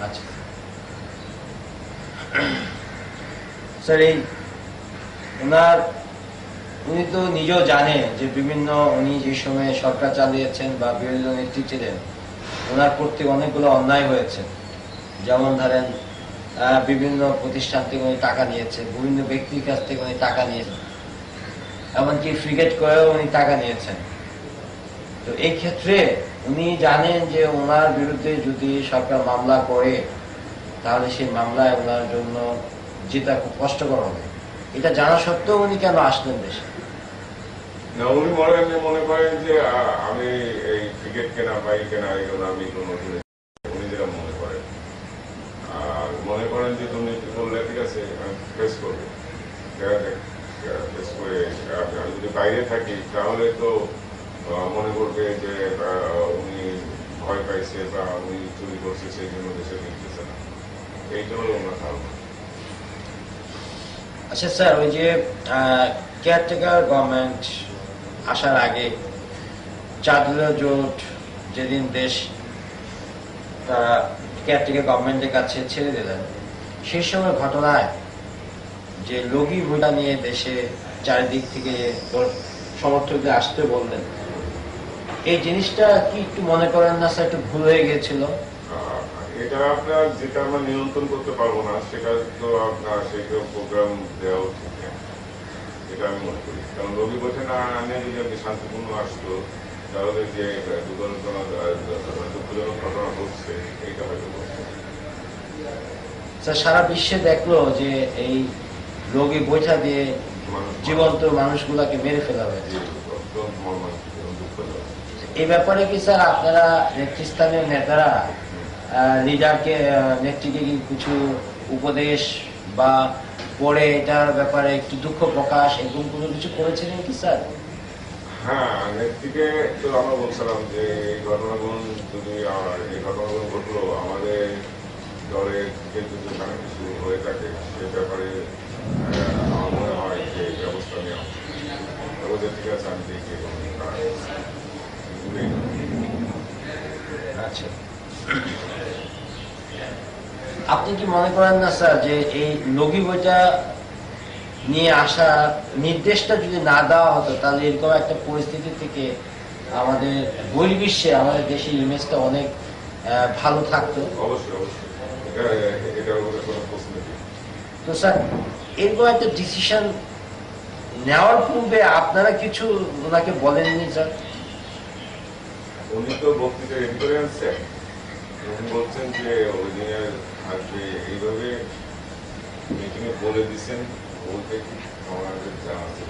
আচ্ছা স্যার, এই উনি তো নিজেও জানেন যে বিভিন্ন উনি যে সময়ে সরকার চালিয়েছেন বা বিরোধী দল নেত্রী ছিলেন, ওনার কর্তৃক অনেকগুলো অন্যায় হয়েছে। যেমন ধরেন বিভিন্ন প্রতিষ্ঠান থেকে উনি টাকা নিয়েছেন, বিভিন্ন ব্যক্তির কাছ থেকে উনি টাকা নিয়েছেন, এমনকি ফ্রিগেট করেও উনি টাকা নিয়েছেন। তো এই ক্ষেত্রে উনি জানেন যে ওনার বিরুদ্ধে যদি সরকার মামলা করে তাহলে সেই মামলায় ওনার জন্য যেটা খুব কষ্টকর হবে। এটা জানা সত্ত্বেও উনি কেন আসলেন দেশে? না, উনি মনে করেন যে আমি এই টিকিট কেনা পাই কেনা এগুলো আমি কোনো উনি যেটা মনে করেন, আর মনে করেন যে তুমি বললে ঠিক আছে আমি ফেস করবো, ফেস করে আমি যদি বাইরে থাকি তাহলে তো মনে করবে যে উনি ভয় পাইছে বা উনি চুরি করছে সেই জন্য দেশে নিতেছে না, এইটা হলো ওনার ধারণা। আচ্ছা স্যার, ওই যে কেয়ারটেকার গভর্নমেন্ট আসার আগে চাঁদুরা জোট যেদিন দেশ তারা কেয়ারটেকার গভর্নমেন্টের কাছে ছেড়ে দিলেন, সেই সময় ঘটনায় যে লগি ভোটা নিয়ে দেশে চারিদিক থেকে সমর্থকদের আসতে বললেন, এই জিনিসটা কি একটু মনে করেন না স্যার একটু ভুল হয়ে গিয়েছিল? এটা আপনার যেটা আমরা নিয়ন্ত্রণ করতে পারবো না সেটা তো আপনার সেইটা প্রোগ্রাম দেওয়া উচিত না, এটা আমি মনে করি। কারণ রবি বছর না আনে যদি আপনি শান্তিপূর্ণ আসতো তাহলে যে দুঃখজনক ঘটনা ঘটছে এইটা হয়তো ঘটছে। স্যার, সারা বিশ্বে দেখলো যে এই রোগী বৈঠা দিয়ে জীবন্ত মানুষগুলাকে মেরে ফেলা হয়েছে। এই ব্যাপারে কি স্যার আপনারা নেতৃস্থানীয় নেতারা লিডারকে নেত্রীকে কি কিছু উপদেশ বা পরে এটার ব্যাপারে একটু দুঃখ প্রকাশ এরকম কোনো কিছু করেছিলেন কি স্যার? হ্যাঁ, নেত্রীকে তো আমরা বলছিলাম যে এই ঘটনাগুলো যদি এই ঘটনাগুলো ঘটলো আমাদের দলের যদি কিছু হয়ে থাকে সে ব্যাপারে আমার মনে হয় যে ব্যবস্থা নেওয়া ওদের ঠিক আছে আমি দেখি। আচ্ছা, আপনি কি মনে করেন না স্যার যে এই লগি বইটা নিয়ে আসা নির্দেশটা যদি না দেওয়া হতো তাহলে এরকম একটা পরিস্থিতি থেকে আমাদের বহির্বিশ্বে আমাদের দেশের ইমেজটা অনেক ভালো থাকতো? অবশ্যই অবশ্যই, এটা কোনো প্রশ্ন নেই। তো স্যার, এরকম একটা ডিসিশন নেওয়ার পূর্বে আপনারা কিছু ওনাকে বলেননি স্যার? উনি তো বক্তৃতা রেডি করে আনছেন, উনি বলছেন যে ওই দিনে আসবে এইভাবে মিটিংয়ে বলে দিচ্ছেন, বলতে আমাদের জানা আছে।